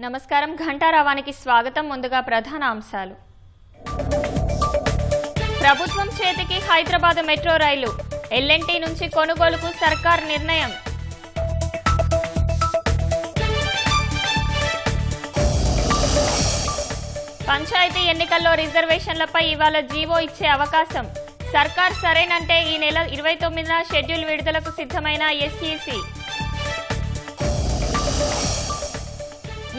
నమస్కారం, ఘంటారావానికి స్వాగతం. ముందుగా ప్రధాన అంశాలు. ప్రభుత్వం చేతికి హైదరాబాద్ మెట్రో రైలు, ఎల్ఎన్టీ నుంచి కొనుగోలుకు సర్కార్ నిర్ణయం. పంచాయతీ ఎన్నికల్లో రిజర్వేషన్లపై ఇవాళ జీవో ఇచ్చే అవకాశం. సర్కార్ సరేనంటే ఈ నెల 29న షెడ్యూల్ విడుదలకు సిద్ధమైన ఎస్ఈసీ.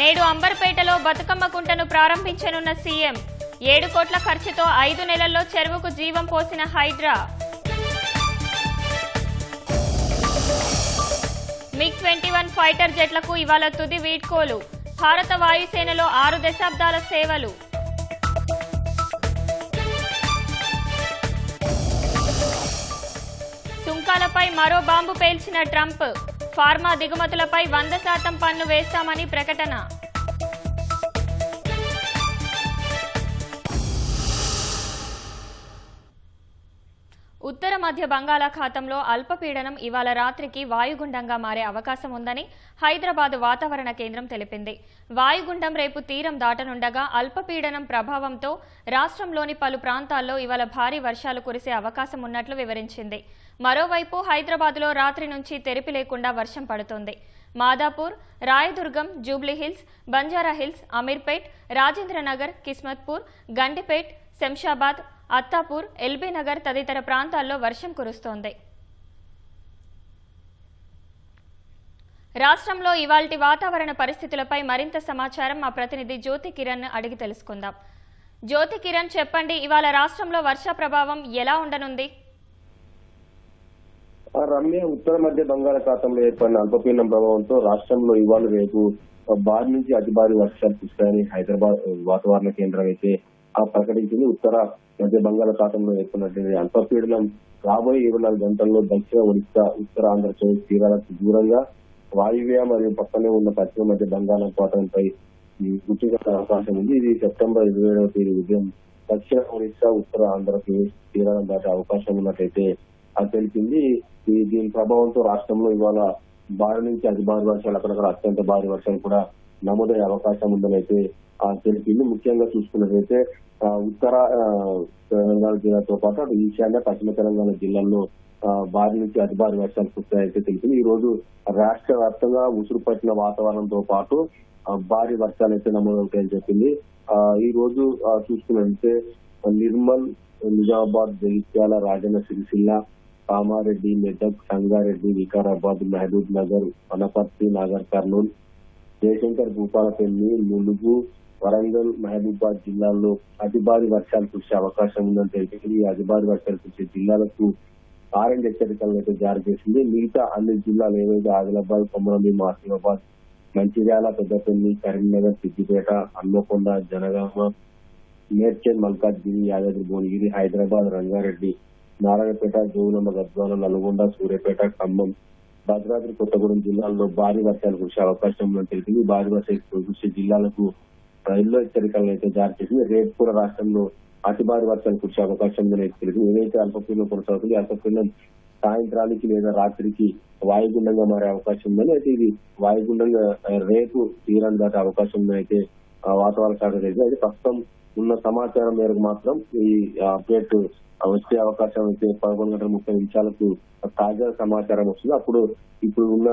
నేడు అంబర్పేటలో బతుకమ్మ కుంటను ప్రారంభించనున్న సీఎం. 7 కోట్ల ఖర్చుతో 5 నెలల్లో చెరువుకు జీవం పోసిన హైడ్రా. MiG-21 ఫైటర్ జెట్లకు ఇవాళ తుది వీడ్కోలు. భారత వాయుసేనలో 6 దశాబ్దాల సేవలు. సుంకాలపై మరో బాంబు పేల్చిన ట్రంప్. ఫార్మా దిగుమతులపై 100% పన్ను వేస్తామని ప్రకటన. ఉత్తర మధ్య బంగాళాఖాతంలో అల్పపీడనం ఇవాళ రాత్రికి వాయుగుండంగా మారే అవకాశం ఉందని హైదరాబాద్ వాతావరణ కేంద్రం తెలిపింది. వాయుగుండం రేపు తీరం దాటనుండగా అల్పపీడనం ప్రభావంతో రాష్ట్రంలోని పలు ప్రాంతాల్లో ఇవాళ భారీ వర్షాలు కురిసే అవకాశం ఉన్నట్లు వివరించింది. మరోవైపు హైదరాబాద్లో రాత్రి నుంచి తెరిపి లేకుండా వర్షం పడుతోంది. మాదాపూర్, రాయదుర్గం, జూబ్లీహిల్స్, బంజారాహిల్స్, అమీర్పేట్, రాజేంద్రనగర్, కిస్మత్పూర్, గండిపేట్, శంషాబాద్, అత్తాపూర్, ఎల్బీనగర్ తదితర ప్రాంతాల్లో వర్షం కురుస్తోంది. రాష్ట్రంలో ఇవాల్టి వాతావరణ పరిస్థితులపై మరింత సమాచారం మా ప్రతినిధి జ్యోతి కిరణ్ అడిగి తెలుసుకుందాం. జ్యోతి కిరణ్, చెప్పండి, ఇవాళ రాష్ట్రంలో వర్ష ప్రభావం ఎలా ఉండనుంది? రమ్య, ఉత్తర మధ్య బంగాళాఖాతంలో ఏర్పడిన అల్పపీడనం ప్రభావంతో రాష్ట్రంలో ఇవాళ రేపు భారీ నుంచి అతి భారీ వర్షాలు కురుస్తాయని హైదరాబాద్ వాతావరణ కేంద్రం అయితే ప్రకటించింది. ఉత్తర మధ్య బంగాళాఖాతంలో ఏర్పడినటువంటి అల్పపీడనం రాబోయే 24 గంటల్లో దక్షిణ ఒడిశా, ఉత్తర ఆంధ్రప్రదేశ్ తీరాలకు దూరంగా వాయువ్య మరియు పక్కనే ఉన్న పశ్చిమ మధ్య బంగాళాఖాతంపై గుర్తించే అవకాశం ఉంది. ఇది సెప్టెంబర్ 27వ తేదీ ఉదయం దక్షిణ ఒడిశా, ఉత్తర ఆంధ్రప్రదేశ్ తీరాలను దాటే అవకాశం ఉన్నట్టయితే తెలిపింది. దీని ప్రభావంతో రాష్ట్రంలో ఇవాళ భారీ నుంచి అతి భారీ వర్షాలు, అక్కడక్కడ అత్యంత భారీ వర్షాలు కూడా నమోదయ్యే అవకాశం ఉందని అయితే తెలిపింది. ముఖ్యంగా చూసుకున్నట్లయితే ఉత్తర తెలంగాణ జిల్లాతో పాటు అటు ఈశాన్య, పశ్చిమ తెలంగాణ జిల్లాల్లో భారీ నుంచి అతి భారీ వర్షాలు కురుస్తాయైతే తెలిపింది. ఈ రోజు రాష్ట్ర వ్యాప్తంగా ఉసురు పట్టిన వాతావరణంతో పాటు భారీ వర్షాలు అయితే నమోదవుతాయని చెప్పింది. ఈ రోజు చూసుకున్నట్లయితే నిర్మల్, నిజామాబాద్, జగిత్యాల, రాజన్న సిరిసిల్ల, కామారెడ్డి, మెదక్, సంగారెడ్డి, వికారాబాద్, మహబూబ్ నగర్, వనపర్తి, నాగర్ కర్నూల్, జయశంకర్, భూపాలపల్లి, ములుగు, వరంగల్, మహబూబాద్ జిల్లాల్లో అతి భారీ వర్షాలు కురిసే అవకాశం ఉందని తెలిపింది. ఈ అతి భారీ వర్షాలు కురిసే జిల్లాలకు ఆరెంజ్ హెచ్చరికలను అయితే జారీ చేసింది. మిగతా అన్ని జిల్లాలు ఏవైతే ఆదిలాబాద్, కొమరంభీం, ఆసిఫాబాద్, మంచిర్యాల, పెద్దపల్లి, కరీంనగర్, సిద్దిపేట, హన్మకొండ, జనగామ, మేడ్చల్, మల్కాజ్గిరి, యాదాద్రి, భువనగిరి, హైదరాబాద్, రంగారెడ్డి, నారాయణపేట, జోగులాంబ, గద్వాల, నల్గొండ, సూర్యాపేట, ఖమ్మం, భద్రాద్రి కొత్తగూడెం జిల్లాల్లో భారీ వర్షాలు కురిసే అవకాశం ఉందని తెలిపింది. భారీ వర్షాలు కురిసే జిల్లాలకు ఎల్లో హెచ్చరికలను అయితే జారీ చేసింది. రేపు కూడా రాష్ట్రంలో అతి భారీ వర్షాలు కురిసే అవకాశం ఉందని తెలిపింది. ఏదైతే అల్పపీడనం కొనసాగుతుంది, అల్పపీడనం సాయంత్రానికి లేదా రాత్రికి వాయుగుండంగా మారే అవకాశం ఉందని అయితే ఇది వాయుగుండంగా రేపు తీరాన్ని దాటే అవకాశం ఉందని అయితే వాతావరణ శాఖ తెలిసింది. అయితే ప్రస్తుతం ఉన్న సమాచారం మేరకు మాత్రం ఈ అప్డేట్ వచ్చే అవకాశం అయితే 11:30 తాజా సమాచారం వస్తుంది. అప్పుడు ఇప్పుడు ఉన్న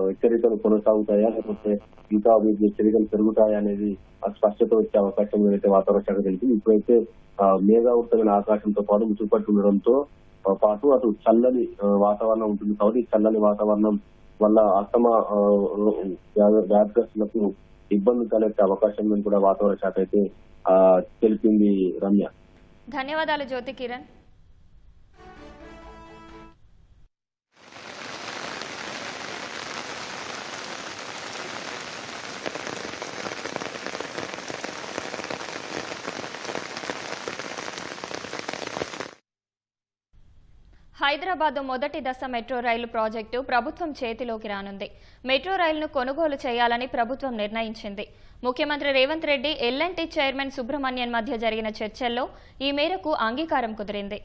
హెచ్చరికలు కొనసాగుతాయా, లేకపోతే ఇంకా హెచ్చరికలు పెరుగుతాయా అనేది స్పష్టత వచ్చే అవకాశం అయితే వాతావరణ శాఖ తెలిసింది. ఇప్పుడైతే మేఘావృతమైన ఆకాశంతో పాటు ముసుగుపట్టి ఉండడంతో పాటు అటు చల్లని వాతావరణం ఉంటుంది. కాబట్టి చల్లని వాతావరణం వల్ల అస్తమా వ్యాధిగ్రస్తులకు ఇబ్బంది కలిగే అవకాశం ఉందని కూడా వాతావరణ శాఖ అయితే తెలిపింది. రమ్య, ధన్యవాదాలు జ్యోతి కిరణ్. హైదరాబాద్ మొదటి దశ మెట్రో రైలు ప్రాజెక్టు ప్రభుత్వం చేతిలోకి రానుంది. మెట్రో రైలును కొనుగోలు చేయాలని ప్రభుత్వం నిర్ణయించింది. ముఖ్యమంత్రి రేవంత్ రెడ్డి, ఎల్&టీ చైర్మన్ సుబ్రహ్మణ్యన్ మధ్య జరిగిన చర్చల్లో ఈ మేరకు అంగీకారం కుదిరింది.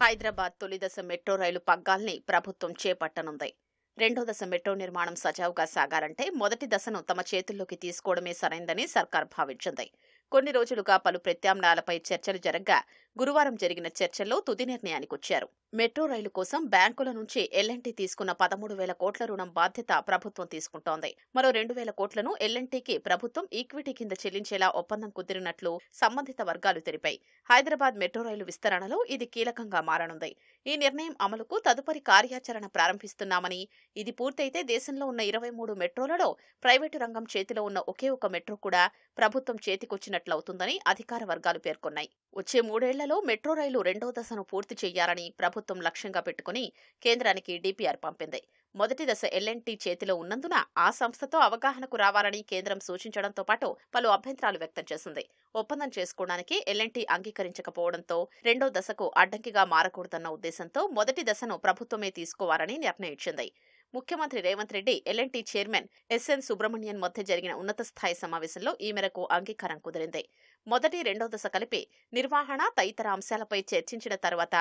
హైదరాబాద్ తొలి దశ మెట్రో రైలు పగ్గాల్ని ప్రభుత్వం చేపట్టనుంది. రెండో దశ మెట్రో నిర్మాణం సజావుగా సాగాలంటే మొదటి దశను తమ చేతుల్లోకి తీసుకోవడమే సరైందని సర్కార్ భావించింది. కొన్ని రోజులుగా పలు ప్రత్యామ్నాయాలపై చర్చలు జరగ్గా గురువారం జరిగిన చర్చల్లో తుది నిర్ణయానికొచ్చారు. మెట్రో రైలు కోసం బ్యాంకుల నుంచి ఎల్&టీ తీసుకున్న 13,000 కోట్ల రుణం బాధ్యత ప్రభుత్వం తీసుకుంటోంది. మరో 2,000 కోట్లను ఎల్&టీకి ప్రభుత్వం ఈక్విటీ కింద చెల్లించేలా ఒప్పందం కుదిరినట్లు సంబంధిత వర్గాలు తెలిపాయి. హైదరాబాద్ మెట్రో రైలు విస్తరణలో ఇది కీలకంగా మారనుంది. ఈ నిర్ణయం అమలుకు తదుపరి కార్యాచరణ ప్రారంభిస్తున్నామని, ఇది పూర్తయితే దేశంలో ఉన్న 23 మెట్రోలలో ప్రైవేటు రంగం చేతిలో ఉన్న ఒకే ఒక మెట్రో కూడా ప్రభుత్వం చేతికొచ్చినట్లవుతుందని అధికార వర్గాలు పేర్కొన్నాయి. వచ్చే 3 ఏళ్లలో మెట్రో రైలు రెండో దశను పూర్తి చేయాలని ప్రభుత్వం లక్ష్యంగా పెట్టుకుని కేంద్రానికి డీపీఆర్ పంపింది. మొదటి దశ ఎల్&టీ చేతిలో ఉన్నందున ఆ సంస్థతో అవగాహనకు రావాలని కేంద్రం సూచించడంతో పాటు పలు అభ్యంతరాలు వ్యక్తం చేసింది. ఒప్పందం చేసుకోవడానికి ఎల్&టీ అంగీకరించకపోవడంతో రెండో దశకు అడ్డంకిగా మారకూడదన్న ఉద్దేశంతో మొదటి దశను ప్రభుత్వమే తీసుకోవాలని నిర్ణయించింది. ముఖ్యమంత్రి రేవంత్ రెడ్డి, ఎల్&టీ చైర్మన్ ఎస్ఎన్ సుబ్రహ్మణ్యన్ మధ్య జరిగిన ఉన్నత స్థాయి సమావేశంలో ఈ మేరకు అంగీకారం కుదిరింది. మొదటి, రెండో దశ కలిపి నిర్వహణ తదితర అంశాలపై చర్చించిన తర్వాత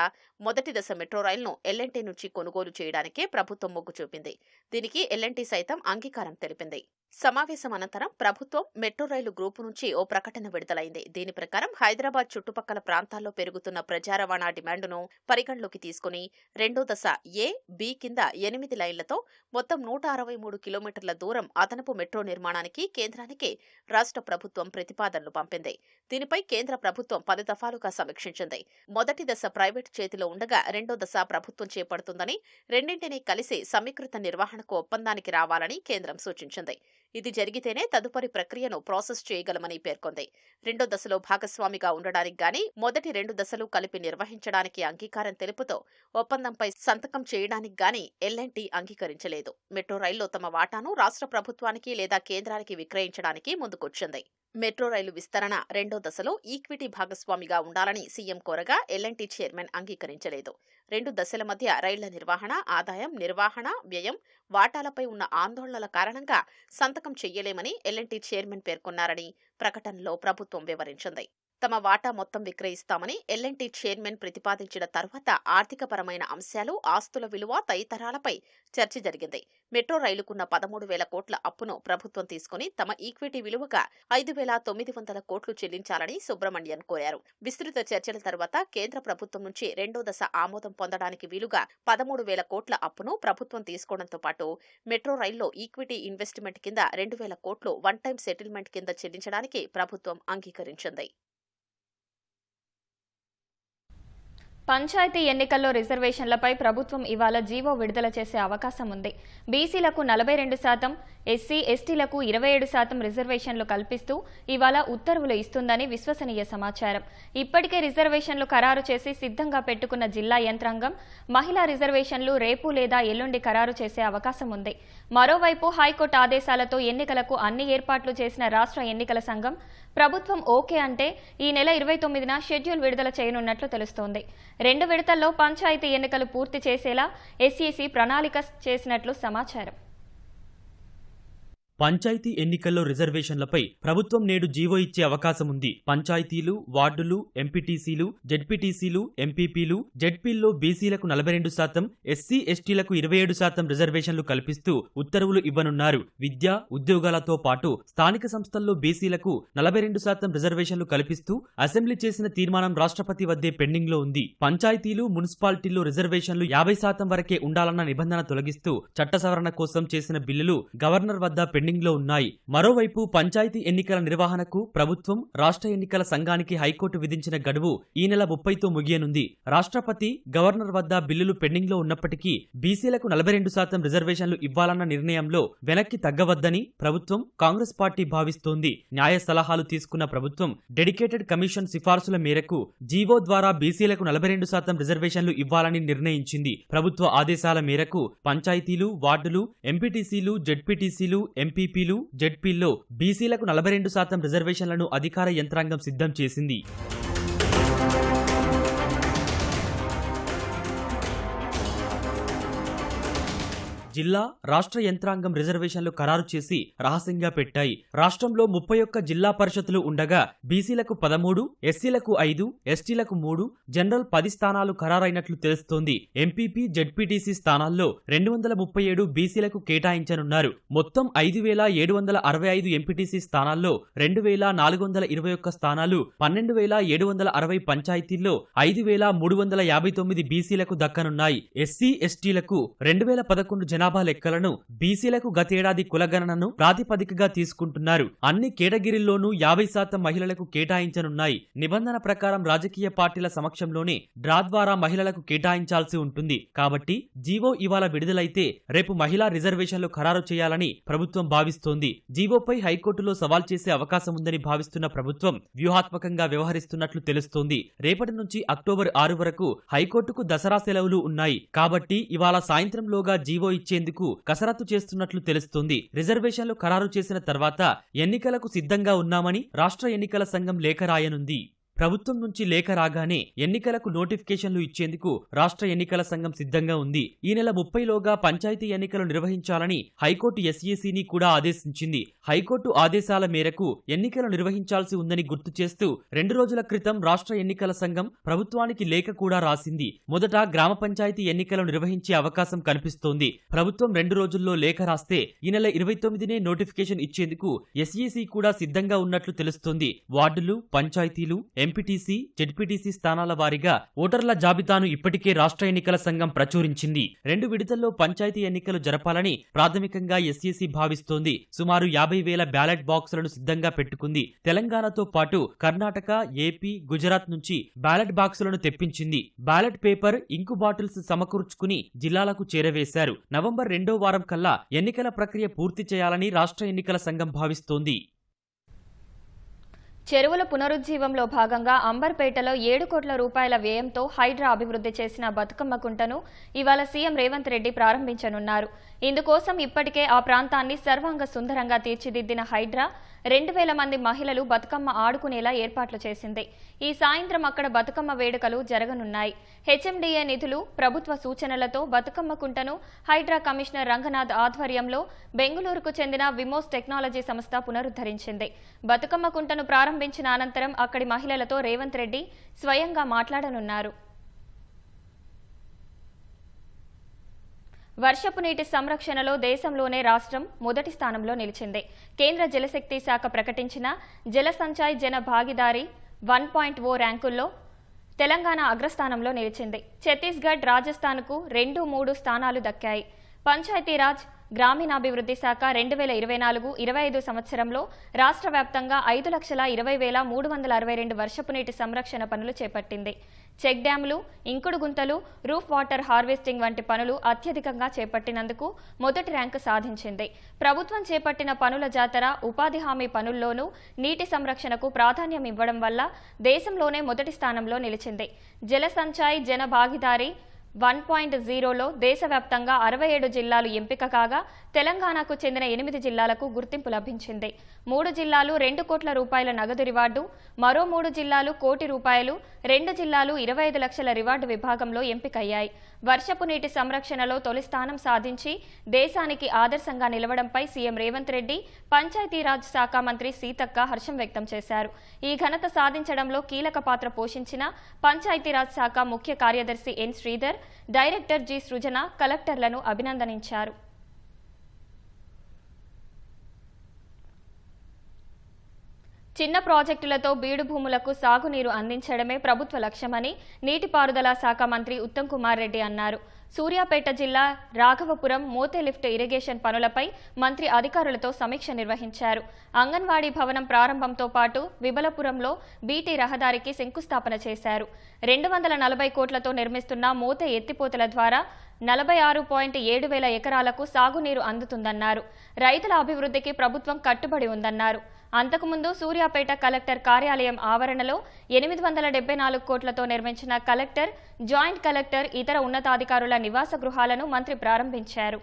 మొదటి దశ మెట్రో రైలును ఎల్&టీ నుంచి కొనుగోలు చేయడానికే ప్రభుత్వం మొగ్గు చూపింది. దీనికి ఎల్&టీ సైతం అంగీకారం తెలిపింది. సమావేశం అనంతరం ప్రభుత్వం మెట్రో రైలు గ్రూపు నుంచి ఓ ప్రకటన విడుదలైంది. దీని ప్రకారం హైదరాబాద్ చుట్టుపక్కల ప్రాంతాల్లో పెరుగుతున్న ప్రజా రవాణా డిమాండ్ను పరిగణలోకి తీసుకుని రెండో దశ ఏ, బి కింద 8 లైన్లతో మొత్తం 163 కిలోమీటర్ల దూరం అదనపు మెట్రో నిర్మాణానికి కేంద్రానికి రాష్ట్ర ప్రభుత్వం ప్రతిపాదనలు పంపింది. దీనిపై కేంద్ర ప్రభుత్వం 10 దఫాలుగా సమీక్షించింది. మొదటి దశ ప్రైవేటు చేతిలో ఉండగా రెండో దశ ప్రభుత్వం చేపడుతుందని, రెండింటినీ కలిసి సమీకృత నిర్వహణకు ఒప్పందానికి రావాలని కేంద్రం సూచించింది. ఇది జరిగితేనే తదుపరి ప్రక్రియను ప్రాసెస్ చేయగలమని పేర్కొంది. రెండో దశలో భాగస్వామిగా ఉండడానికి గాని మొదటి 2 దశలు కలిపి నిర్వహించడానికి అంగీకారం తెలుపుతూ ఒప్పందంపై సంతకం చేయడానికి గాని ఎల్&టీ అంగీకరించలేదు. మెట్రో రైల్లో తమ వాటాను రాష్ట్ర ప్రభుత్వానికి లేదా కేంద్రానికి విక్రయించడానికి ముందుకొచ్చింది. మెట్రో రైలు విస్తరణ రెండో దశలో ఈక్విటీ భాగస్వామిగా ఉండాలని సీఎం కోరగా ఎల్&టీ చైర్మన్ అంగీకరించలేదు. 2 దశల మధ్య రైళ్ల నిర్వహణ, ఆదాయం, నిర్వహణ, వ్యయం, వాటాలపై ఉన్న ఆందోళనల కారణంగా సంతకం చెయ్యలేమని ఎల్&టీ చైర్మన్ పేర్కొన్నారని ప్రకటనలో ప్రభుత్వం వివరించింది. తమ వాటా మొత్తం విక్రయిస్తామని ఎల్&టీ చైర్మన్ ప్రతిపాదించిన తర్వాత ఆర్థికపరమైన అంశాలు, ఆస్తుల విలువ తదితరాలపై చర్చ జరిగింది. మెట్రో రైలుకున్న 13,000 కోట్ల అప్పును ప్రభుత్వం తీసుకుని తమ ఈక్విటీ విలువగా 5,900 కోట్లు చెల్లించాలని సుబ్రహ్మణ్యన్ కోరారు. విస్తృత చర్చల తర్వాత కేంద్ర ప్రభుత్వం నుంచి రెండో దశ ఆమోదం పొందడానికి వీలుగా 13,000 కోట్ల అప్పును ప్రభుత్వం తీసుకోవడంతో పాటు మెట్రో రైల్లో ఈక్విటీ ఇన్వెస్ట్మెంట్ కింద 2,000 కోట్లు వన్ టైం సెటిల్మెంట్ కింద చెల్లించడానికి ప్రభుత్వం అంగీకరించింది. పంచాయతీ ఎన్నికల్లో రిజర్వేషన్లపై ప్రభుత్వం ఇవాళ జీవో విడుదల చేసే అవకాశం ఉంది. బీసీలకు 42%, ఎస్సీ, ఎస్టీలకు 27% రిజర్వేషన్లు కల్పిస్తూ ఇవాళ ఉత్తర్వులు ఇస్తుందని విశ్వసనీయ సమాచారం. ఇప్పటికే రిజర్వేషన్లు ఖరారు చేసి సిద్ధంగా పెట్టుకున్న జిల్లా యంత్రాంగం మహిళా రిజర్వేషన్లు రేపు లేదా ఎల్లుండి ఖరారు చేసే అవకాశం ఉంది. మరోవైపు హైకోర్టు ఆదేశాలతో ఎన్నికలకు అన్ని ఏర్పాట్లు చేసిన రాష్ట్ర ఎన్నికల సంఘం ప్రభుత్వం ఓకే అంటే ఈ నెల 29న షెడ్యూల్ విడుదల చేయనున్నట్లు తెలుస్తోంది. 2 విడతల్లో పంచాయతీ ఎన్నికలు పూర్తి చేసేలా ఎస్ఈసీ ప్రణాళిక చేసినట్లు సమాచారం. పంచాయతీ ఎన్నికల్లో రిజర్వేషన్లపై ప్రభుత్వం నేడు జీవో ఇచ్చే అవకాశం ఉంది. పంచాయతీలు, వార్డులు, ఎంపీటీసీలు, జెడ్పీటీసీలు, ఎంపీపీలు, జెడ్పీల్లో బీసీలకు 42%, ఎస్సీ, ఎస్టీలకు 27% రిజర్వేషన్లు కల్పిస్తూ ఉత్తర్వులు ఇవ్వనున్నారు. విద్య, ఉద్యోగాలతో పాటు స్థానిక సంస్థల్లో బీసీలకు 42% రిజర్వేషన్లు కల్పిస్తూ అసెంబ్లీ చేసిన తీర్మానం రాష్ట్రపతి వద్దే పెండింగ్ లో ఉంది. పంచాయతీలు, మున్సిపాలిటీల్లో రిజర్వేషన్లు 50% వరకే ఉండాలన్న నిబంధన తొలగిస్తూ చట్ట సవరణ కోసం చేసిన బిల్లులు గవర్నర్ వద్ద పెండింగ్ లో ఉన్నాయి. మరోవైపు పంచాయతీ ఎన్నికల నిర్వహణకు ప్రభుత్వం, రాష్ట్ర ఎన్నికల సంఘానికి హైకోర్టు విధించిన గడువు ఈ నెల 30తో ముగియనుంది. రాష్ట్రపతి, గవర్నర్ వద్ద బిల్లులు పెండింగ్ లో ఉన్నప్పటికీ బీసీలకు 42% రిజర్వేషన్లు ఇవ్వాలన్న నిర్ణయంలో వెనక్కి తగ్గవద్దని ప్రభుత్వం, కాంగ్రెస్ పార్టీ భావిస్తోంది. న్యాయ సలహాలు తీసుకున్న ప్రభుత్వం డెడికేటెడ్ కమిషన్ సిఫార్సుల మేరకు జీవో ద్వారా బీసీలకు 42% రిజర్వేషన్లు ఇవ్వాలని నిర్ణయించింది. ప్రభుత్వ ఆదేశాల మేరకు పంచాయతీలు, వార్డులు, ఎంపీటీసీలు, జెడ్పీటీసీలు, ఎంపీపీలు, జెడ్పీల్లో బీసీలకు 42% రిజర్వేషన్లను అధికార యంత్రాంగం సిద్ధం చేసింది. జిల్లా, రాష్ట్ర యంత్రాంగం రిజర్వేషన్లు ఖరారు చేసి రహస్యంగా పెట్టాయి. రాష్ట్రంలో 31 జిల్లా పరిషత్తులు ఉండగా బీసీలకు 13, ఎస్సీలకు 5, ఎస్టీలకు 3, జనరల్ 10 స్థానాలు ఖరారైనట్లు తెలుస్తోంది. ఎంపీపీ, జెడ్పీటీసీ స్థానాల్లో 237 బీసీలకు కేటాయించనున్నారు. మొత్తం 5,765 ఎంపీటీసీ స్థానాల్లో 2,421 స్థానాలు, 12,760 పంచాయతీల్లో 5,359 బీసీలకు దక్కనున్నాయి. ఎస్సీ, ఎస్టీలకు 2011 జనాభా లెక్కలను, బీసీలకు గతేడాది కులగణనను ప్రాతిపదికగా తీసుకుంటున్నారు. అన్ని కేటగిరీల్లోనూ 50% మహిళలకు కేటాయించనున్నాయి. నిబంధన ప్రకారం రాజకీయ పార్టీల సమక్షంలోనే డ్రా ద్వారా మహిళలకు కేటాయించాల్సి ఉంటుంది. కాబట్టి జీవో ఇవాళ విడుదలైతే రేపు మహిళా రిజర్వేషన్లు ఖరారు చేయాలని ప్రభుత్వం భావిస్తోంది. జీవోపై హైకోర్టులో సవాల్ చేసే అవకాశం ఉందని భావిస్తున్న ప్రభుత్వం వ్యూహాత్మకంగా వ్యవహరిస్తున్నట్లు తెలుస్తోంది. రేపటి నుంచి అక్టోబర్ 6 వరకు హైకోర్టుకు దసరా సెలవులు ఉన్నాయి. కాబట్టి ఇవాళ సాయంత్రంలోగా జీవో ఇచ్చేందుకు కసరత్తు చేస్తున్నట్లు తెలుస్తోంది. రిజర్వేషన్లు ఖరారు చేసిన తర్వాత ఎన్నికలకు సిద్ధంగా ఉన్నామని రాష్ట్ర ఎన్నికల సంఘం లేఖ రాయనుంది. ప్రభుత్వం నుంచి లేఖ రాగానే ఎన్నికలకు నోటిఫికేషన్లు ఇచ్చేందుకు రాష్ట్ర ఎన్నికల సంఘం సిద్ధంగా ఉంది. ఈ నెల 30లోగా పంచాయతీ ఎన్నికలు నిర్వహించాలని హైకోర్టు ఎస్ఈసీని కూడా ఆదేశించింది. హైకోర్టు ఆదేశాల మేరకు ఎన్నికలు నిర్వహించాల్సి ఉందని గుర్తు చేస్తూ 2 రోజుల క్రితం రాష్ట్ర ఎన్నికల సంఘం ప్రభుత్వానికి లేఖ కూడా రాసింది. మొదట గ్రామ పంచాయతీ ఎన్నికలు నిర్వహించే అవకాశం కనిపిస్తోంది. ప్రభుత్వం 2 రోజుల్లో లేఖ రాస్తే ఈ నెల 29నే నోటిఫికేషన్ ఇచ్చేందుకు ఎస్ఈసీ కూడా సిద్ధంగా ఉన్నట్లు తెలుస్తోంది. వార్డులు, పంచాయతీలు, ఎంపీటీసీ, జెడ్పీటీసీ స్థానాల వారీగా ఓటర్ల జాబితాను ఇప్పటికే రాష్ట్ర ఎన్నికల సంఘం ప్రచురించింది. 2 విడతల్లో పంచాయతీ ఎన్నికలు జరపాలని ప్రాథమికంగా ఎస్ఈసీ భావిస్తోంది. సుమారు 50,000 బ్యాలెట్ బాక్సులను సిద్ధంగా పెట్టుకుంది. తెలంగాణతో పాటు కర్ణాటక, ఏపీ, గుజరాత్ నుంచి బ్యాలెట్ బాక్సులను తెప్పించింది. బ్యాలెట్ పేపర్, ఇంకు బాటిల్స్ సమకూర్చుకుని జిల్లాలకు చేరవేశారు. నవంబర్ 2వ వారం కల్లా ఎన్నికల ప్రక్రియ పూర్తి చేయాలని రాష్ట్ర ఎన్నికల సంఘం భావిస్తోంది. చెరువుల పునరుజ్జీవంలో భాగంగా అంబర్పేటలో 7 కోట్ల రూపాయల వ్యయంతో హైడ్రా అభివృద్ధి చేసిన బతుకమ్మ కుంటను ఇవాళ సీఎం రేవంత్ రెడ్డి ప్రారంభించనున్నారు. ఇందుకోసం ఇప్పటికే ఆ ప్రాంతాన్ని సర్వాంగ సుందరంగా తీర్చిదిద్దిన హైడ్రా 2,000 మంది మహిళలు బతుకమ్మ ఆడుకునేలా ఏర్పాట్లు చేసింది. ఈ సాయంత్రం అక్కడ బతుకమ్మ వేడుకలు జరగనున్నాయి. హెచ్ఎండిఏ నిధులు, ప్రభుత్వ సూచనలతో బతుకమ్మ కుంటను హైడ్రా కమిషనర్ రంగనాథ్ ఆధ్వర్యంలో బెంగళూరుకు చెందిన విమోస్ టెక్నాలజీ సంస్థ పునరుద్ధరించింది. బతుకమ్మ కుంటను ప్రారంభించిన అనంతరం అక్కడి మహిళలతో రేవంత్ రెడ్డి స్వయంగా మాట్లాడనున్నారు. వర్షపు నీటి సంరక్షణలో దేశంలోనే రాష్ట్రం మొదటి స్థానంలో నిలిచింది. కేంద్ర జలశక్తి శాఖ ప్రకటించిన జల సంచయ్ జన భాగీదారీ 1.0 ర్యాంకుల్లో తెలంగాణ అగ్రస్థానంలో నిలిచింది. ఛత్తీస్గఢ్, రాజస్థాన్కు 2, 3 స్థానాలు దక్కాయి. పంచాయతీరాజ్, గ్రామీణాభివృద్ధి శాఖ 2024-25 సంవత్సరంలో రాష్ట్ర వ్యాప్తంగా 5,20,362 వర్షపు నీటి సంరక్షణ పనులు చేపట్టింది. చెక్ డ్యాంలు, ఇంకుడు గుంతలు, రూఫ్ వాటర్ హార్వెస్టింగ్ వంటి పనులు అత్యధికంగా చేపట్టినందుకు మొదటి ర్యాంకు సాధించింది. ప్రభుత్వం చేపట్టిన పనుల జాతర, ఉపాధి హామీ పనుల్లోనూ నీటి సంరక్షణకు ప్రాధాన్యం ఇవ్వడం వల్ల దేశంలోనే మొదటి స్థానంలో నిలిచింది. జల సంచయ్ జన భాగీదారీ 1.0లో దేశవ్యాప్తంగా 67 జిల్లాలు ఎంపిక కాగా తెలంగాణకు చెందిన 8 జిల్లాలకు గుర్తింపు లభించింది. 3 జిల్లాలు 2 కోట్ల రూపాయల నగదు రివార్డు, మరో 3 జిల్లాలు 1 కోటి రూపాయలు, 2 జిల్లాలు 25 లక్షల రివార్డు విభాగంలో ఎంపికయ్యాయి. వర్షపు నీటి సంరక్షణలో తొలి స్థానం సాధించి దేశానికి ఆదర్శంగా నిలవడంపై సీఎం రేవంత్ రెడ్డి, పంచాయతీరాజ్ శాఖ మంత్రి సీతక్క హర్షం వ్యక్తం చేశారు. ఈ ఘనత సాధించడంలో కీలక పాత్ర పోషించిన పంచాయతీరాజ్ శాఖ ముఖ్య కార్యదర్శి ఎన్ శ్రీధర్, డైరెక్టర్ జి సృజన కలెక్టర్లను అభినందనించారు. చిన్న ప్రాజెక్టులతో బీడు భూములకు సాగునీరు అందించడమే ప్రభుత్వ లక్ష్యమని నీటిపారుదల శాఖ మంత్రి ఉత్తమ్ కుమార్ రెడ్డి అన్నారు. సూర్యాపేట జిల్లా రాఘవపురం మోతే లిఫ్ట్ ఇరిగేషన్ పనులపై మంత్రి అధికారులతో సమీక్ష నిర్వహించారు. అంగన్వాడీ భవనం ప్రారంభంతో పాటు విబలపురంలో బీటీ రహదారికి శంకుస్థాపన చేశారు. 240 కోట్లతో నిర్మిస్తున్న మోతే ఎత్తిపోతల ద్వారా 46.7 వేల ఎకరాలకు సాగునీరు అందుతుందన్నారు. రైతుల అభివృద్ధికి ప్రభుత్వం కట్టుబడి ఉందన్నారు. అంతకుముందు సూర్యాపేట కలెక్టర్ కార్యాలయం ఆవరణలో 874 కోట్లతో నిర్మించిన కలెక్టర్, జాయింట్ కలెక్టర్, ఇతర ఉన్నతాధికారుల నివాస గృహాలను మంత్రి ప్రారంభించారు.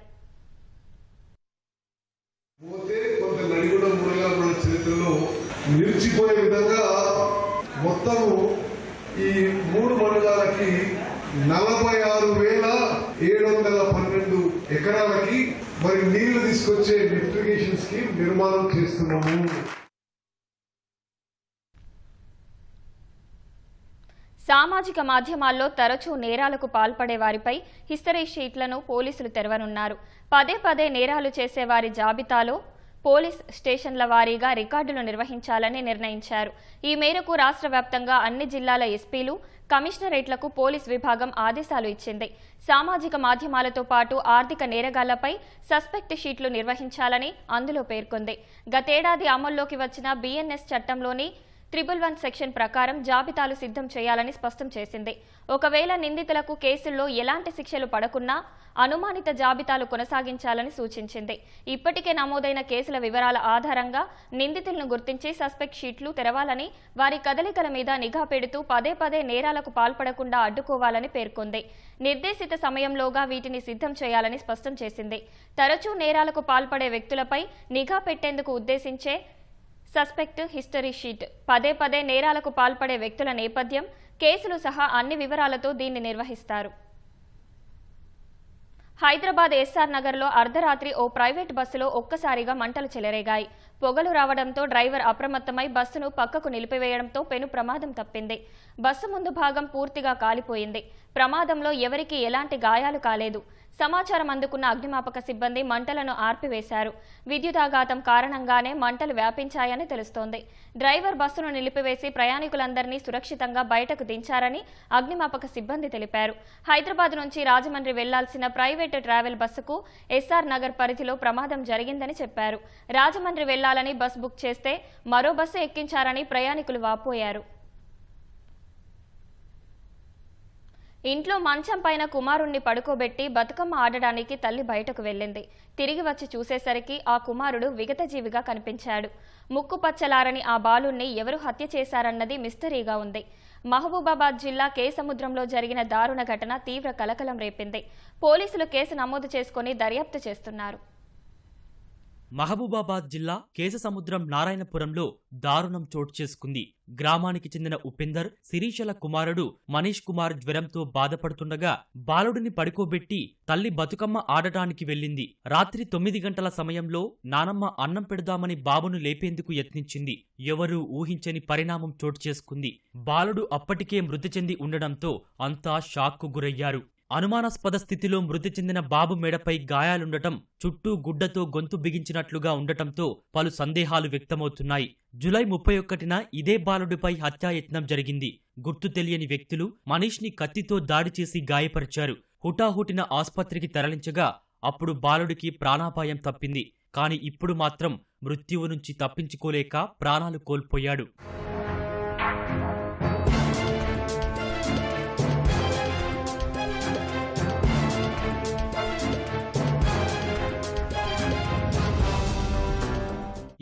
నిలిచిపోయే విధంగా మొత్తము ఈ 3 మండలాలకి 46,712 ఎకరాలకి మరి నీళ్లు తీసుకొచ్చే లిఫ్టిగేషన్ స్కీమ్ నిర్మాణం చేస్తున్నాము. సామాజిక మాధ్యమాల్లో తరచూ నేరాలకు పాల్పడే వారిపై హిస్టరీ షీట్లను పోలీసులు తెరవనున్నారు. పదే పదే నేరాలు చేసే వారి జాబితాలో పోలీస్ స్టేషన్ల వారీగా రికార్డులు నిర్వహించాలని నిర్ణయించారు. ఈ మేరకు రాష్ట్ర వ్యాప్తంగా అన్ని జిల్లాల ఎస్పీలు, కమిషనరేట్లకు పోలీస్ విభాగం ఆదేశాలు ఇచ్చింది. సామాజిక మాధ్యమాలతో పాటు ఆర్థిక నేరగాళ్లపై సస్పెక్ట్ షీట్లు నిర్వహించాలని అందులో పేర్కొంది. గతేడాది అమల్లోకి వచ్చిన BNS చట్టంలోని 111 సెక్షన్ ప్రకారం జాబితాలు సిద్ధం చేయాలని స్పష్టం చేసింది. ఒకవేళ నిందితులకు కేసుల్లో ఎలాంటి శిక్షలు పడకున్నా అనుమానిత జాబితాలు కొనసాగించాలని సూచించింది. ఇప్పటికే నమోదైన కేసుల వివరాల ఆధారంగా నిందితులను గుర్తించి సస్పెక్ట్ షీట్లు తెరవాలని, వారి కదలికల మీద నిఘా పెడుతూ పదే పదే నేరాలకు పాల్పడకుండా అడ్డుకోవాలని పేర్కొంది. నిర్దేశిత సమయంలోగా వీటిని సిద్ధం చేయాలని స్పష్టం చేసింది. తరచూ నేరాలకు పాల్పడే వ్యక్తులపై నిఘా పెట్టేందుకు ఉద్దేశించే సస్పెక్ట్ హిస్టరీ షీట్, పదే పదే నేరాలకు పాల్పడే వ్యక్తుల నేపథ్యం, కేసులు సహా అన్ని వివరాలతో దీన్ని నిర్వహిస్తారు. హైదరాబాద్ SR నగర్లో అర్ధరాత్రి ఓ ప్రైవేట్ బస్సులో ఒక్కసారిగా మంటలు చెలరేగాయి. పొగలు రావడంతో డ్రైవర్ అప్రమత్తమై బస్సును పక్కకు నిలిపివేయడంతో పెను ప్రమాదం తప్పింది. బస్సు ముందు భాగం పూర్తిగా కాలిపోయింది. ప్రమాదంలో ఎవరికీ ఎలాంటి గాయాలు కాలేదు. సమాచారం అందుకున్న అగ్నిమాపక సిబ్బంది మంటలను ఆర్పివేశారు. విద్యుదాఘాతం కారణంగానే మంటలు వ్యాపించాయని తెలుస్తోంది. డ్రైవర్ బస్సును నిలిపివేసి ప్రయాణికులందరినీ సురక్షితంగా బయటకు దించారని అగ్నిమాపక సిబ్బంది తెలిపారు. హైదరాబాద్ నుంచి రాజమండ్రి వెళ్లాల్సిన ప్రైవేట్ ట్రావెల్ బస్సుకు SR నగర్ పరిధిలో ప్రమాదం జరిగిందని చెప్పారు. రాజమండ్రి వెళ్లాలని బస్ బుక్ చేస్తే మరో బస్సు ఎక్కించారని ప్రయాణికులు వాపోయారు. ఇంట్లో మంచం పైన కుమారుణ్ణి పడుకోబెట్టి బతుకమ్మ ఆడడానికి తల్లి బయటకు వెళ్లింది. తిరిగి వచ్చి చూసేసరికి ఆ కుమారుడు విగతజీవిగా కనిపించాడు. ముక్కు పచ్చలారని ఆ బాలుణ్ణి ఎవరు హత్య చేశారన్నది మిస్టరీగా ఉంది. మహబూబాబాద్ జిల్లా కేసముద్రంలో జరిగిన దారుణ ఘటన తీవ్ర కలకలం రేపింది. పోలీసులు కేసు నమోదు చేసుకుని దర్యాప్తు చేస్తున్నారు. మహబూబాబాద్ జిల్లా కేశసముద్రం నారాయణపురంలో దారుణం చోటు చేసుకుంది. గ్రామానికి చెందిన ఉపేందర్, శిరీషల కుమారుడు మనీష్ కుమార్ జ్వరంతో బాధపడుతుండగా బాలుడిని పడుకోబెట్టి తల్లి బతుకమ్మ ఆడటానికి వెళ్లింది. రాత్రి 9 గంటల సమయంలో నానమ్మ అన్నం పెడదామని బాబును లేపేందుకు యత్నించింది. ఎవరూ ఊహించని పరిణామం చోటు చేసుకుంది. బాలుడు అప్పటికే మృతి చెంది ఉండడంతో అంతా షాక్కు గురయ్యారు. అనుమానాస్పద స్థితిలో మృతి చెందిన బాబు మెడపై గాయాలుండటం, చుట్టూ గుడ్డతో గొంతు బిగించినట్లుగా ఉండటంతో పలు సందేహాలు వ్యక్తమవుతున్నాయి. జూలై 31న ఇదే బాలుడిపై హత్యాయత్నం జరిగింది. గుర్తు తెలియని వ్యక్తులు మనీష్ని కత్తితో దాడి చేసి గాయపరిచారు. హుటాహుటిన ఆస్పత్రికి తరలించగా అప్పుడు బాలుడికి ప్రాణాపాయం తప్పింది. కాని ఇప్పుడు మాత్రం మృత్యువు నుంచి తప్పించుకోలేక ప్రాణాలు కోల్పోయాడు.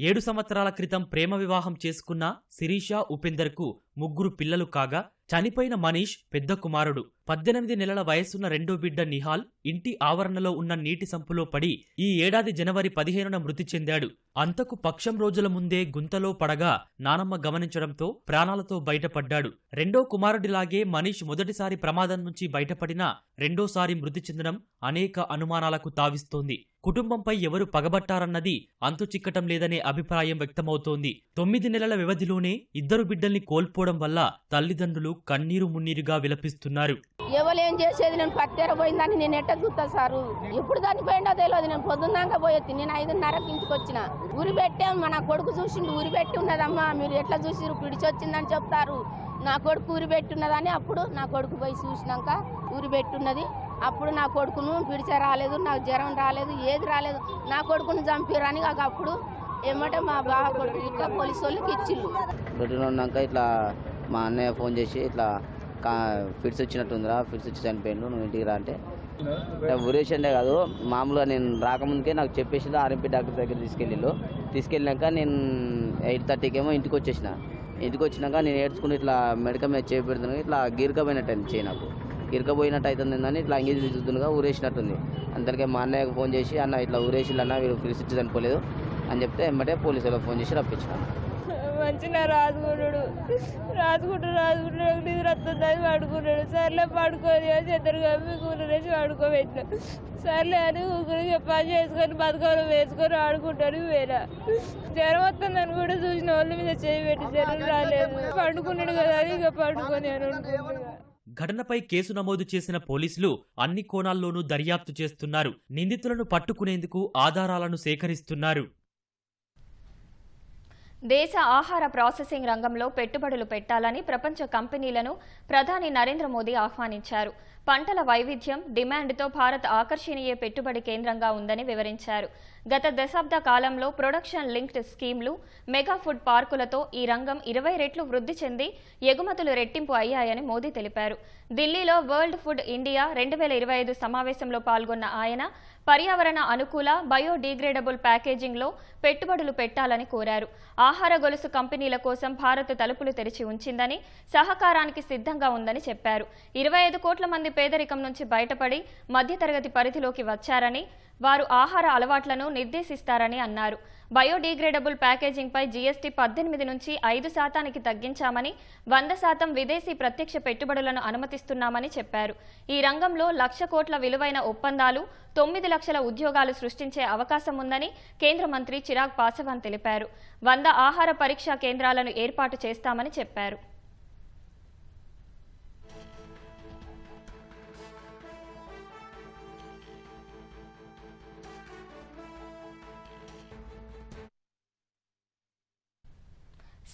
ఏడు సంవత్సరాల క్రితం ప్రేమ వివాహం చేసుకున్న శిరీష, ఉపేందర్కు 3 పిల్లలు కాగా చనిపోయిన మనీష్ పెద్ద కుమారుడు. 18 నెలల వయసున్న రెండో బిడ్డ నిహాల్ ఇంటి ఆవరణలో ఉన్న నీటి సంపులో పడి ఈ ఏడాది జనవరి 15న మృతి చెందాడు. అంతకు పక్షం రోజుల ముందే గుంతలో పడగా నానమ్మ గమనించడంతో ప్రాణాలతో బయటపడ్డాడు. రెండో కుమారుడిలాగే మనీష్ మొదటిసారి ప్రమాదం నుంచి బయటపడినా రెండోసారి మృతి చెందడం అనేక అనుమానాలకు తావిస్తోంది. కుటుంబంపై ఎవరు పగబట్టారన్నది అంతు చిక్కటం లేదనే అభిప్రాయం వ్యక్తమవుతోంది. 9 నెలల వ్యవధిలోనే 2 బిడ్డల్ని కోల్పోవడం వల్ల తల్లిదండ్రులు కన్నీరు మున్నీరుగా విలపిస్తున్నారు. ఎవరేం చేసేది, నేను పత్తెరపోయిందని నేను ఎట్ట చూస్తా సారు. ఎప్పుడు దానికి పోయిందో తెలియదు. నేను పొద్దున్నాక పోయొచ్చి నేను 5:30కి ఇంటికి వచ్చిన. ఊరి పెట్టాం, నా కొడుకు చూసిండు. ఊరి పెట్టి ఉన్నదమ్మా, మీరు ఎట్లా చూసిరు, పిడిచొచ్చిందని చెప్తారు. నా కొడుకు ఊరి పెట్టున్నదని అప్పుడు నా కొడుకు పోయి చూసినాక ఊరి పెట్టున్నది. అప్పుడు నా కొడుకును పిడిచ రాలేదు, నాకు జ్వరం రాలేదు, ఏది రాలేదు. నా కొడుకును చంపిరని అప్పుడు ఏమంటే మా బావ కొడుకు ఇట్లా పోలీసు వాళ్ళకి ఇచ్చిళ్ళు. ఉన్నాక ఇట్లా మా అన్నయ్య ఫోన్ చేసి ఇట్లా ఫిట్స్ వచ్చినట్టుందిరా, ఫిట్స్ వచ్చి చనిపోయిండు, నువ్వు ఇంటికి రా అంటే ఊరేషండే కాదు, మామూలుగా నేను రాకముందుకే నాకు చెప్పేసింది. RMP డాక్టర్ దగ్గర తీసుకెళ్ళినాక నేను 8:30కేమో ఇంటికి వచ్చేసిన. ఇంటికి వచ్చినాక నేను ఏడ్చుకుని ఇట్లా మెడికల్ మీద చేపెడుతున్నాను. ఇట్లా గీరకపోయినట్టు అయింది, చేయి నాకు గిరకపోయినట్టు అవుతుందని ఇట్లా అంగేజ్ చూస్తుండగా ఊరేసినట్టుంది. అందరికీ మా అన్నయ్యకు ఫోన్ చేసి, అన్న ఇట్లా ఊరేసిళ్ళు అన్న, వీడు ఫిట్స్ ఇచ్చి చనిపోలేదు, అని చెప్తే వెంబడే పోలీసులకు ఫోన్ చేసి రప్పించాను. మంచిగా రాసుకుంటూ నిద్ర వస్తుందని పడుకున్నాడు. సర్లే పడుకొని చెద్దరు కప్పి కూరేసి పడుకోబెట్టిన. సర్లే అని ఊరికి పని చేసుకొని బతుకలు వేసుకొని ఆడుకుంటాను. వేరే జ్వరం వస్తుందని కూడా చూసిన వాళ్ళ మీద చేయి పెట్టి జ్వరం రాలేదు. పండుకున్నాడు కదా అని ఇక పండుకొని అని అనుకుంటున్నా. ఘటనపై కేసు నమోదు చేసిన పోలీసులు అన్ని కోణాల్లోనూ దర్యాప్తు చేస్తున్నారు. నిందితులను పట్టుకునేందుకు ఆధారాలను సేకరిస్తున్నారు. దేశ ఆహార ప్రాసెసింగ్ రంగంలో పెట్టుబడులు పెట్టాలని ప్రపంచ కంపెనీలను ప్రధాని నరేంద్ర మోదీ ఆహ్వానించారు. పంటల వైవిధ్యం, డిమాండ్తో భారత్ ఆకర్షణీయ పెట్టుబడి కేంద్రంగా ఉందని వివరించారు. గత దశాబ్ద కాలంలో ప్రొడక్షన్ లింక్డ్ స్కీమ్లు, మెగా ఫుడ్ పార్కులతో ఈ రంగం 20 రెట్లు వృద్ధి చెంది ఎగుమతులు రెట్టింపు అయ్యాయని మోదీ తెలిపారు. ఢిల్లీలో వరల్డ్ ఫుడ్ ఇండియా 2025 సమావేశంలో పాల్గొన్న ఆయన పర్యావరణ అనుకూల బయోడిగ్రేడబుల్ ప్యాకేజింగ్లో పెట్టుబడులు పెట్టాలని కోరారు. ఆహార గొలుసు కంపెనీల కోసం భారత్ తలుపులు తెరిచి ఉంచిందని, సహకారానికి సిద్ధంగా ఉందని చెప్పారు. 25 కోట్ల మంది పేదరికం నుంచి బయటపడి మధ్యతరగతి పరిధిలోకి వచ్చారని, వారు ఆహార అలవాట్లను నిర్దేశిస్తారని అన్నారు. బయోడిగ్రేడబుల్ ప్యాకేజింగ్పై జీఎస్టీ 18 నుంచి 5% తగ్గించామని, 100% విదేశీ ప్రత్యక్ష పెట్టుబడులను అనుమతిస్తున్నామని చెప్పారు. ఈ రంగంలో 1,00,000 కోట్ల విలువైన ఒప్పందాలు, 9 లక్షల ఉద్యోగాలు సృష్టించే అవకాశం ఉందని కేంద్ర మంత్రి చిరాగ్ పాస్వాన్ తెలిపారు. 100 ఆహార పరీక్షా కేంద్రాలను ఏర్పాటు చేస్తామని చెప్పారు.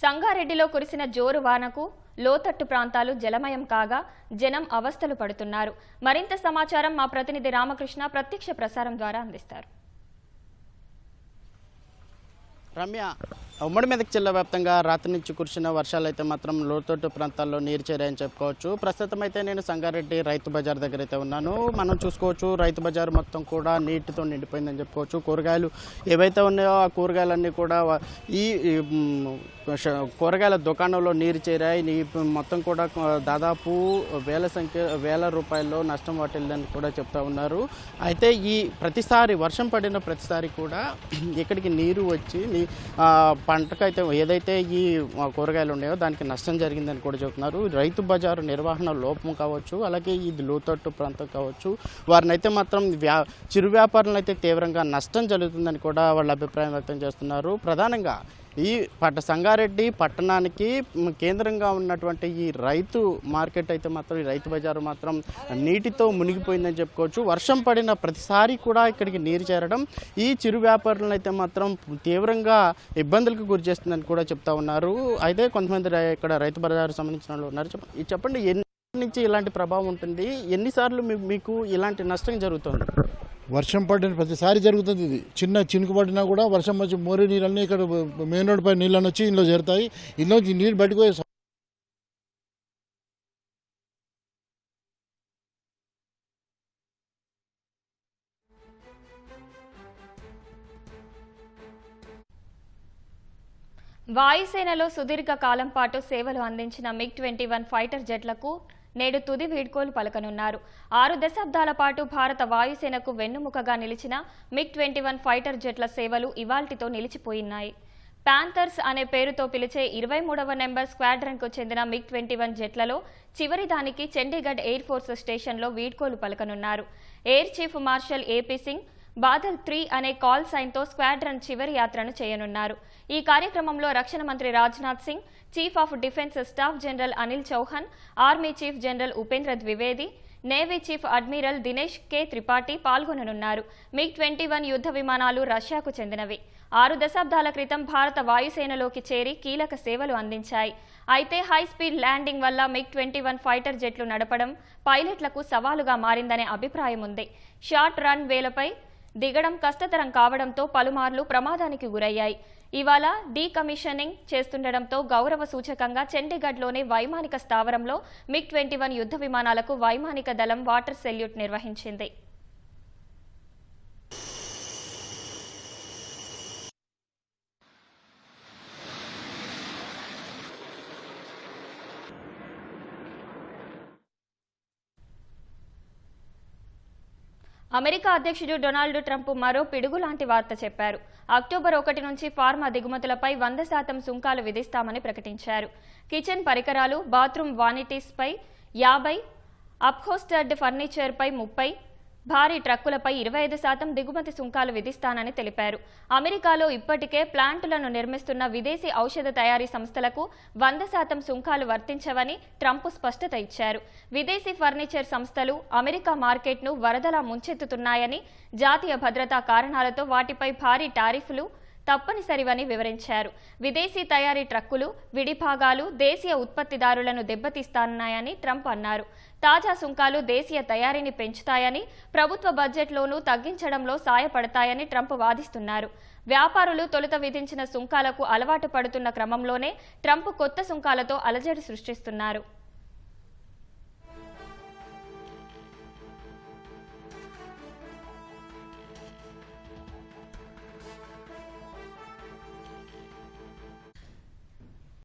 సంగారెడ్డిలో కురిసిన జోరు వానకు లోతట్టు ప్రాంతాలు జలమయం కాగా జనం అవస్థలు పడుతున్నారు. మరింత సమాచారం మా ప్రతినిధి రామకృష్ణ ప్రత్యక్ష ప్రసారం ద్వారా అందిస్తారు. రమ్య, ఉమ్మడి మెదక్ జిల్లా వ్యాప్తంగా రాత్రి నుంచి కురిసిన వర్షాలు అయితే మాత్రం లోతట్టు ప్రాంతాల్లో నీరు చేరాయని చెప్పుకోవచ్చు. ప్రస్తుతం అయితే నేను సంగారెడ్డి రైతు బజార్ దగ్గర అయితే ఉన్నాను. మనం చూసుకోవచ్చు రైతు బజార్ మొత్తం కూడా నీటితో నిండిపోయిందని చెప్పుకోవచ్చు. కూరగాయలు ఏవైతే ఉన్నాయో ఆ కూరగాయలన్నీ కూడా ఈ కూరగాయల దుకాణంలో నీరు చేరాయి. మొత్తం కూడా దాదాపు వేల రూపాయల్లో నష్టం వాటిల్లని కూడా చెప్తా ఉన్నారు. అయితే ఈ ప్రతిసారి వర్షం పడిన ప్రతిసారి కూడా ఇక్కడికి నీరు వచ్చి పంటకైతే ఏదైతే ఈ కూరగాయలు ఉన్నాయో దానికి నష్టం జరిగిందని కూడా చెప్తున్నారు. రైతు బజారు నిర్వహణ లోపం కావచ్చు, అలాగే ఇది లోతట్టు ప్రాంతం కావచ్చు, వారిని అయితే మాత్రం చిరు వ్యాపారులను అయితే తీవ్రంగా నష్టం జరుగుతుందని కూడా వాళ్ళ అభిప్రాయం వ్యక్తం చేస్తున్నారు. ప్రధానంగా ఈ సంగారెడ్డి పట్టణానికి కేంద్రంగా ఉన్నటువంటి ఈ రైతు మార్కెట్ అయితే మాత్రం, ఈ రైతు బజారు మాత్రం నీటితో మునిగిపోయిందని చెప్పుకోవచ్చు. వర్షం పడిన ప్రతిసారి కూడా ఇక్కడికి నీరు చేరడం ఈ చిరు వ్యాపారులను అయితే మాత్రం తీవ్రంగా ఇబ్బందులకు గురి చేస్తుందని కూడా చెప్తా ఉన్నారు. అయితే కొంతమంది ఇక్కడ రైతు బజారు సంబంధించిన వాళ్ళు ఉన్నారు. చెప్పండి, ఎన్ని నుంచి ఇలాంటి ప్రభావం ఉంటుంది? ఎన్నిసార్లు మీకు ఇలాంటి నష్టం జరుగుతుంది? వర్షం పడిన ప్రతిసారి జరుగుతుంది. ఇది చిన్న చినుకు పడినా కూడా వర్షం వచ్చి మోరీ నీళ్ళన్నీ ఇక్కడ మెయిన్ రోడ్ పై నీళ్ళని వచ్చి ఇంట్లో చేరుతాయి. ఇంట్లో నీళ్ళు బయటకు పోయే వాయుసేనలో సుదీర్ఘ కాలం పాటు సేవలు అందించిన MiG-21 ఫైటర్ జెట్లకు నేడు తుది వీడ్కోలు పలకనున్నారు. 6 దశాబ్దాల పాటు భారత వాయుసేనకు వెన్నుముకగా నిలిచిన MiG-21 ఫైటర్ జెట్ల సేవలు ఇవాల్టితో నిలిచిపోయినాయి. ప్యాంథర్స్ అనే పేరుతో పిలిచే 23వ నెంబర్ స్క్వాడ్రన్కు చెందిన MiG-21 జెట్లలో చివరిదానికి చండీగఢ్ ఎయిర్ ఫోర్స్ స్టేషన్లో వీడ్కోలు పలకనున్నారు. Air chief marshal AP Singh Badal 3 అనే కాల్ సైన్తో స్క్వాడ్రన్ చివరి యాత్రను చేయనున్నారు. ఈ కార్యక్రమంలో రక్షణ మంత్రి Rajnath Singh, chief of defence staff general Anil Chauhan, army chief general Upendra Dwivedi, navy chief admiral Dinesh K Tripathi పాల్గొననున్నారు. MiG-21 యుద్ధ విమానాలు రష్యాకు చెందినవి. 6 దశాబ్దాల క్రితం భారత వాయుసేనలోకి చేరి కీలక సేవలు అందించాయి. అయితే హైస్పీడ్ ల్యాండింగ్ వల్ల MiG-21 ఫైటర్ జెట్లు నడపడం పైలట్లకు సవాలుగా మారిందనే అభిప్రాయం ఉంది. షార్ట్ రన్ వేలపై దిగడం కష్టతరం కావడంతో పలుమార్లు ప్రమాదానికి గురయ్యాయి. ఇవాళ డీకమిషనింగ్ చేస్తుండటంతో గౌరవ సూచకంగా చండీగఢ్లోని వైమానిక స్థావరంలో MiG-21 యుద్ధ విమానాలకు వైమానిక దళం వాటర్ సెల్యూట్ నిర్వహించింది. అమెరికా అధ్యక్షుడు డొనాల్డ్ ట్రంప్ మరో పిడుగులాంటి వార్త చెప్పారు. అక్టోబర్ 1 నుంచి ఫార్మా దిగుమతులపై 100% సుంకాలు విధిస్తామని ప్రకటించారు. కిచెన్ పరికరాలు, బాత్రూమ్ వానిటీస్పై 50%, అప్హోస్టర్డ్ ఫర్నిచర్పై 30%, భారీ ట్రక్కులపై 25% దిగుమతి సుంకాలు విధిస్తానని తెలిపారు. అమెరికాలో ఇప్పటికే ప్లాంటులను నిర్మిస్తున్న విదేశీ ఔషధ తయారీ సంస్థలకు 100% సుంకాలు వర్తించవని ట్రంప్ స్పష్టత ఇచ్చారు. విదేశీ ఫర్నిచర్ సంస్థలు అమెరికా మార్కెట్ను వరదలా ముంచెత్తుతున్నాయని, జాతీయ భద్రతా కారణాలతో వాటిపై భారీ టారిఫ్లు తప్పనిసరివని వివరించారు. విదేశీ తయారీ ట్రక్కులు, విడిభాగాలు దేశీయ ఉత్పత్తిదారులను దెబ్బతీస్తాయని ట్రంప్ అన్నారు. తాజా సుంకాలు దేశీయ తయారీని పెంచుతాయని, ప్రభుత్వ బడ్జెట్లోనూ తగ్గించడంలో సాయపడతాయని ట్రంప్ వాదిస్తున్నారు. వ్యాపారులు తొలుత విధించిన సుంకాలకు అలవాటు పడుతున్న క్రమంలోనే ట్రంప్ కొత్త సుంకాలతో అలజడి సృష్టిస్తున్నారు.